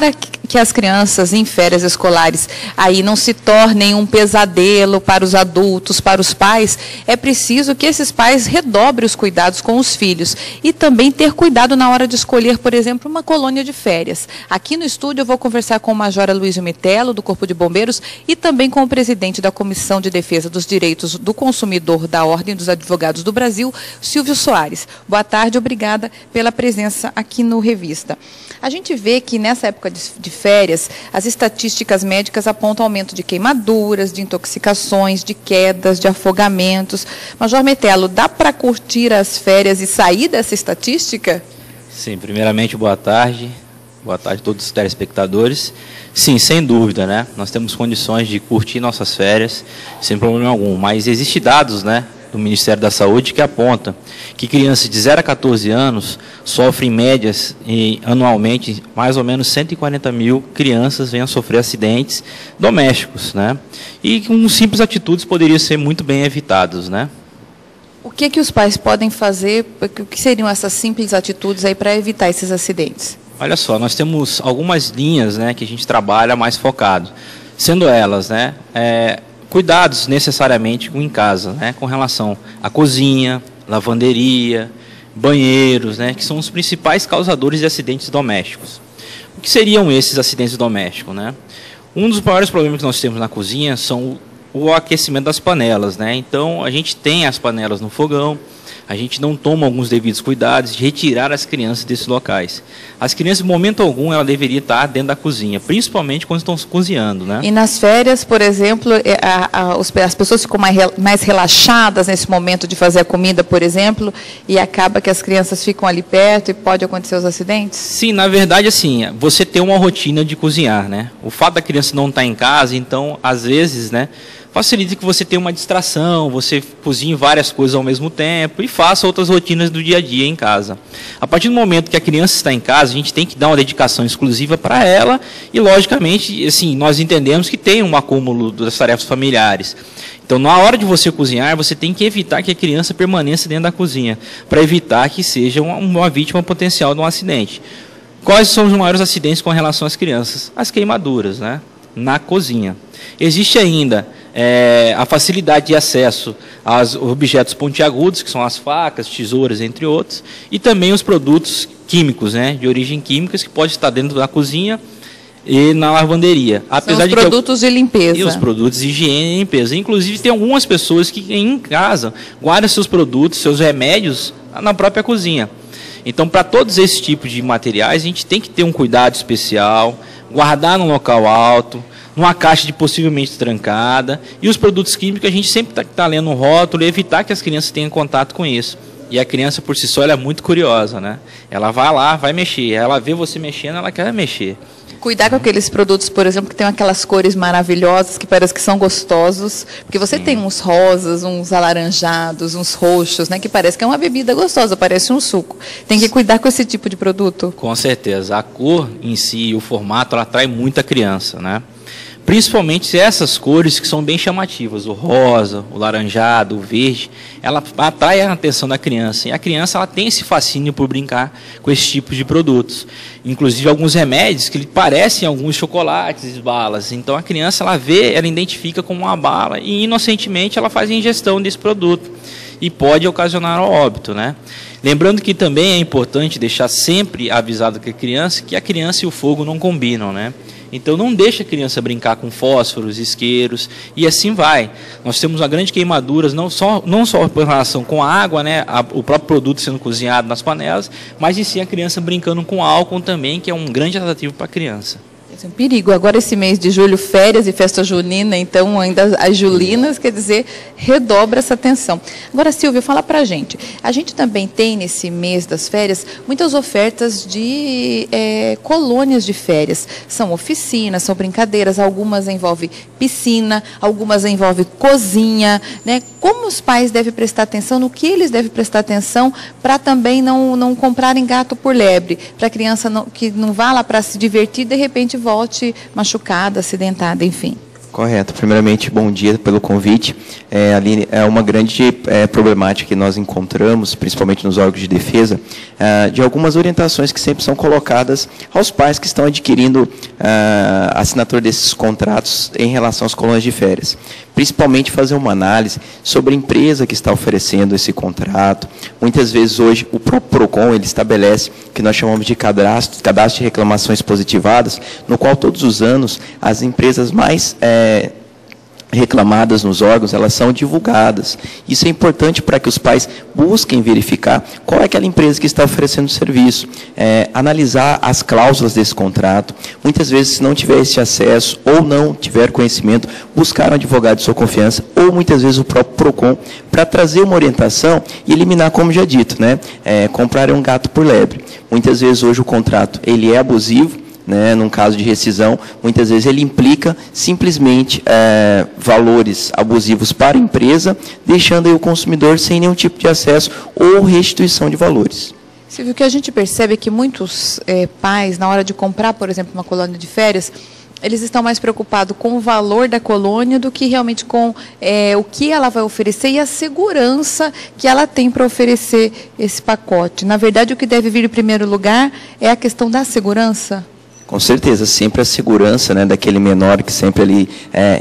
Para que as crianças em férias escolares aí não se tornem um pesadelo para os adultos, para os pais, é preciso que esses pais redobrem os cuidados com os filhos e também ter cuidado na hora de escolher, por exemplo, uma colônia de férias. Aqui no estúdio eu vou conversar com o Major Aloysio Mitello, do Corpo de Bombeiros, e também com o presidente da Comissão de Defesa dos Direitos do Consumidor da Ordem dos Advogados do Brasil, Silvio Soares. Boa tarde, obrigada pela presença aqui no Revista. A gente vê que nessa época de férias, as estatísticas médicas apontam aumento de queimaduras, de intoxicações, de quedas, de afogamentos. Major Mitello, dá para curtir as férias e sair dessa estatística? Sim, primeiramente, boa tarde. Boa tarde a todos os telespectadores. Sim, sem dúvida, né? Nós temos condições de curtir nossas férias sem problema algum, mas existem dados, né, do Ministério da Saúde que aponta que crianças de 0 a 14 anos sofrem em médias e anualmente mais ou menos 140 mil crianças vêm a sofrer acidentes domésticos, né? E com simples atitudes poderiam ser muito bem evitados, né? O que os pais podem fazer, o que seriam essas simples atitudes aí para evitar esses acidentes? Olha só, nós temos algumas linhas, né, que a gente trabalha mais focado, sendo elas, né, cuidados necessariamente em casa, né, com relação à cozinha, lavanderia, banheiros, né, que são os principais causadores de acidentes domésticos. O que seriam esses acidentes domésticos, né? Um dos maiores problemas que nós temos na cozinha são o aquecimento das panelas, né? Então a gente tem as panelas no fogão, a gente não toma alguns devidos cuidados de retirar as crianças desses locais. As crianças, em momento algum, ela deveria estar dentro da cozinha, principalmente quando estão cozinhando, né? E nas férias, por exemplo, as pessoas ficam mais relaxadas nesse momento de fazer a comida, por exemplo, e acaba que as crianças ficam ali perto e pode acontecer os acidentes? Sim, na verdade, assim, você tem uma rotina de cozinhar, né? O fato da criança não estar em casa, então, às vezes, né, facilita que você tenha uma distração, você cozinhe várias coisas ao mesmo tempo e faça outras rotinas do dia a dia em casa. A partir do momento que a criança está em casa, a gente tem que dar uma dedicação exclusiva para ela e, logicamente, assim, nós entendemos que tem um acúmulo das tarefas familiares. Então, na hora de você cozinhar, você tem que evitar que a criança permaneça dentro da cozinha, para evitar que seja uma vítima potencial de um acidente. Quais são os maiores acidentes com relação às crianças? As queimaduras, né, na cozinha. Existe ainda a facilidade de acesso aos objetos pontiagudos, que são as facas, tesouras, entre outros, e também os produtos químicos, né, de origem química, que pode estar dentro da cozinha e na lavanderia. Apesar de produtos de limpeza. E os produtos de higiene e limpeza. Inclusive, tem algumas pessoas que em casa guardam seus produtos, seus remédios na própria cozinha. Então, para todos esses tipos de materiais, a gente tem que ter um cuidado especial, guardar num local alto, numa caixa de possivelmente trancada, e os produtos químicos a gente sempre está lendo um rótulo e evitar que as crianças tenham contato com isso. E a criança por si só ela é muito curiosa, né? Ela vai lá, vai mexer, ela vê você mexendo, ela quer mexer. Cuidar com aqueles produtos, por exemplo, que tem aquelas cores maravilhosas, que parece que são gostosos, porque você tem uns rosas, uns alaranjados, uns roxos, né, que parece que é uma bebida gostosa, parece um suco. Tem que cuidar com esse tipo de produto? Com certeza. A cor em si, o formato, ela atrai muita criança, né? Principalmente essas cores que são bem chamativas, o rosa, o laranjado, o verde, ela atrai a atenção da criança. E a criança ela tem esse fascínio por brincar com esse tipo de produtos. Inclusive alguns remédios que parecem alguns chocolates e balas. Então a criança ela vê, ela identifica como uma bala e inocentemente ela faz a ingestão desse produto. E pode ocasionar o óbito, né? Lembrando que também é importante deixar sempre avisado que a criança e o fogo não combinam, né? Então não deixa a criança brincar com fósforos, isqueiros e assim vai. Nós temos uma grande queimadura, não só por relação com a água, né, o próprio produto sendo cozinhado nas panelas, mas em si a criança brincando com álcool também, que é um grande atrativo para a criança. É um perigo. Agora esse mês de julho, férias e festa junina, então ainda as julinas, quer dizer, redobra essa atenção. Agora, Silvio, fala pra gente. A gente também tem nesse mês das férias muitas ofertas de colônias de férias. São oficinas, são brincadeiras, algumas envolvem piscina, algumas envolvem cozinha, né? Como os pais devem prestar atenção, no que eles devem prestar atenção para também não comprarem gato por lebre, para a criança que não vá lá para se divertir, de repente volte machucada, acidentada, enfim. Correto. Primeiramente, bom dia pelo convite. Aline, é uma grande problemática que nós encontramos, principalmente nos órgãos de defesa, de algumas orientações que sempre são colocadas aos pais que estão adquirindo a assinatura desses contratos em relação às colônias de férias. Principalmente fazer uma análise sobre a empresa que está oferecendo esse contrato. Muitas vezes hoje o próprio PROCON ele estabelece o que nós chamamos de cadastro de reclamações positivadas, no qual todos os anos as empresas mais reclamadas nos órgãos, elas são divulgadas. Isso é importante para que os pais busquem verificar qual é aquela empresa que está oferecendo o serviço, analisar as cláusulas desse contrato. Muitas vezes, se não tiver esse acesso ou não tiver conhecimento, buscar um advogado de sua confiança ou muitas vezes o próprio PROCON para trazer uma orientação e eliminar, como já dito, comprar é um gato por lebre. Muitas vezes hoje o contrato ele é abusivo, num caso de rescisão, muitas vezes ele implica simplesmente valores abusivos para a empresa, deixando aí o consumidor sem nenhum tipo de acesso ou restituição de valores. Silvio, o que a gente percebe é que muitos pais, na hora de comprar, por exemplo, uma colônia de férias, eles estão mais preocupados com o valor da colônia do que realmente com o que ela vai oferecer e a segurança que ela tem para oferecer esse pacote. Na verdade, o que deve vir em primeiro lugar é a questão da segurança. Com certeza, sempre a segurança daquele menor que sempre ali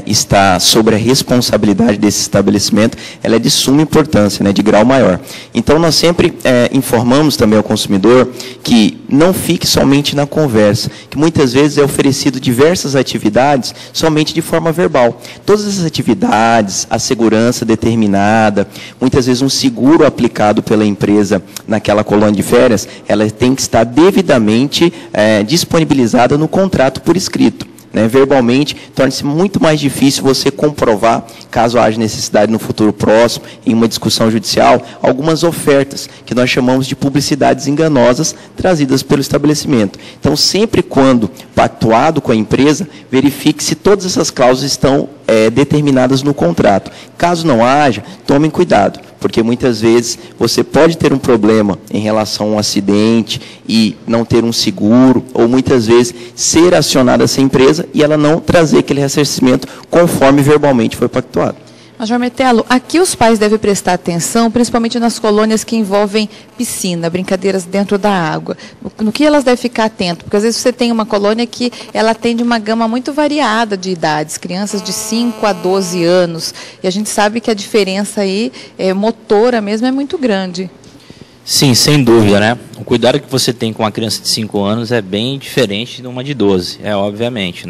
está sobre a responsabilidade desse estabelecimento, ela é de suma importância, de grau maior. Então, nós sempre informamos também ao consumidor que não fique somente na conversa, que muitas vezes é oferecido diversas atividades somente de forma verbal. Todas essas atividades, a segurança determinada, muitas vezes um seguro aplicado pela empresa naquela colônia de férias, ela tem que estar devidamente disponibilizada no contrato por escrito. Verbalmente, torna-se muito mais difícil você comprovar, caso haja necessidade no futuro próximo, em uma discussão judicial, algumas ofertas, que nós chamamos de publicidades enganosas, trazidas pelo estabelecimento. Então, sempre quando pactuado com a empresa, verifique se todas essas cláusulas estão determinadas no contrato. Caso não haja, tomem cuidado, porque muitas vezes você pode ter um problema em relação a um acidente e não ter um seguro, ou muitas vezes ser acionada essa empresa e ela não trazer aquele ressarcimento conforme verbalmente foi pactuado. Major Metelo, aqui os pais devem prestar atenção, principalmente nas colônias que envolvem piscina, brincadeiras dentro da água. No que elas devem ficar atentas? Porque às vezes você tem uma colônia que ela atende uma gama muito variada de idades, crianças de 5 a 12 anos, e a gente sabe que a diferença aí, motora mesmo, é muito grande. Sim, sem dúvida, O cuidado que você tem com uma criança de 5 anos é bem diferente de uma de 12, obviamente,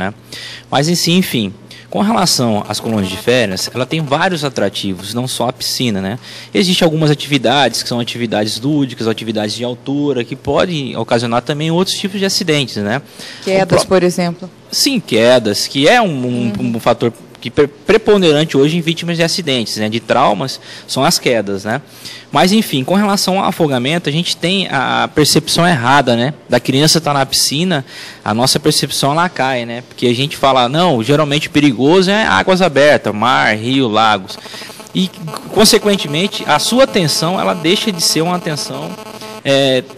Mas, enfim, com relação às colônias de férias, ela tem vários atrativos, não só a piscina, Existem algumas atividades que são atividades lúdicas, atividades de altura, que podem ocasionar também outros tipos de acidentes, Quedas, por exemplo. Sim, quedas, que é um fator que preponderante hoje em vítimas de acidentes, de traumas, são as quedas, Mas, enfim, com relação ao afogamento, a gente tem a percepção errada, da criança estar na piscina, a nossa percepção ela cai, Porque a gente fala, não, geralmente o perigoso é águas abertas, mar, rio, lagos. E, consequentemente, a sua atenção, ela deixa de ser uma atenção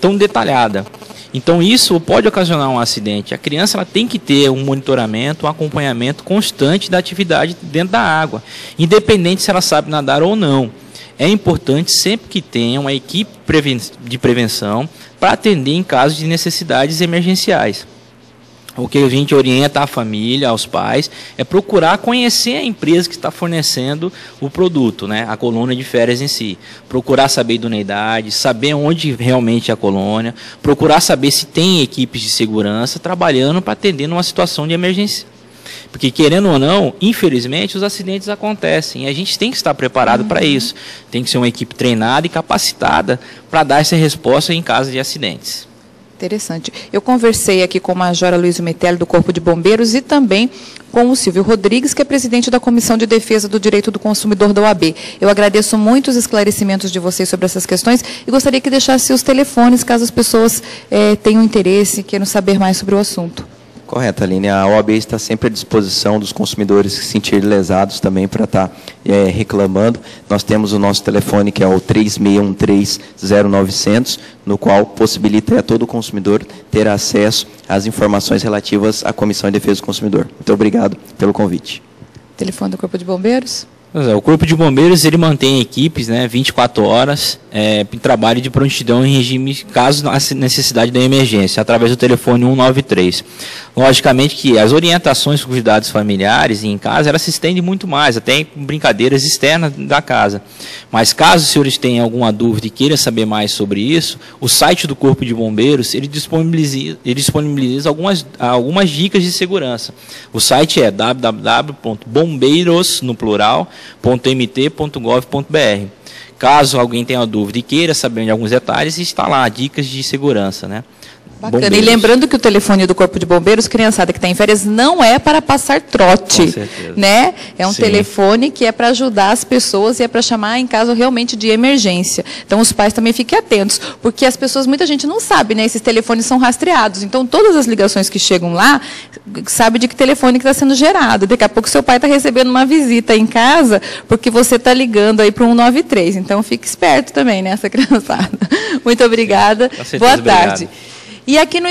tão detalhada. Então, isso pode ocasionar um acidente. A criança ela tem que ter um monitoramento, um acompanhamento constante da atividade dentro da água, independente se ela sabe nadar ou não. É importante sempre que tenha uma equipe de prevenção para atender em casos de necessidades emergenciais. O que a gente orienta à família, aos pais, é procurar conhecer a empresa que está fornecendo o produto, a colônia de férias em si. Procurar saber a idoneidade, saber onde realmente é a colônia, procurar saber se tem equipes de segurança trabalhando para atender numa situação de emergência. Porque, querendo ou não, infelizmente, os acidentes acontecem. E a gente tem que estar preparado para isso. Tem que ser uma equipe treinada e capacitada para dar essa resposta em caso de acidentes. Interessante. Eu conversei aqui com o Major Aloysio Metelo, do Corpo de Bombeiros, e também com o Silvio Rodrigues, que é presidente da Comissão de Defesa do Direito do Consumidor da OAB. Eu agradeço muito os esclarecimentos de vocês sobre essas questões e gostaria que deixasse os telefones, caso as pessoas tenham interesse, queiram saber mais sobre o assunto. Correto, Aline. A OAB está sempre à disposição dos consumidores que se sentirem lesados também para estar reclamando. Nós temos o nosso telefone, que é o 3613-0900, no qual possibilita a todo consumidor ter acesso às informações relativas à Comissão de Defesa do Consumidor. Muito obrigado pelo convite. telefone do Corpo de Bombeiros? O Corpo de Bombeiros, ele mantém equipes, né, 24 horas, em trabalho de prontidão em regime, caso a necessidade da emergência, através do telefone 193. Logicamente que as orientações com cuidados familiares em casa, elas se estendem muito mais, até em brincadeiras externas da casa. Mas caso os senhores tenham alguma dúvida e queiram saber mais sobre isso, o site do Corpo de Bombeiros, ele disponibiliza algumas dicas de segurança. O site é www.bombeiros, no plural, .mt.gov.br. Caso alguém tenha dúvida e queira saber de alguns detalhes, está lá, dicas de segurança, né? Bacana. Bombeiros. E lembrando que o telefone do Corpo de Bombeiros, criançada que está em férias, não é para passar trote, com certeza, né? É um telefone que é para ajudar as pessoas e é para chamar em caso realmente de emergência. Então, os pais também fiquem atentos, porque as pessoas, muita gente não sabe, né? Esses telefones são rastreados. Então, todas as ligações que chegam lá, sabe de que telefone que está sendo gerado. Daqui a pouco, seu pai está recebendo uma visita em casa, porque você está ligando aí para o 193. Então, fique esperto também, né, essa criançada. Muito obrigada. Boa tarde. E aqui no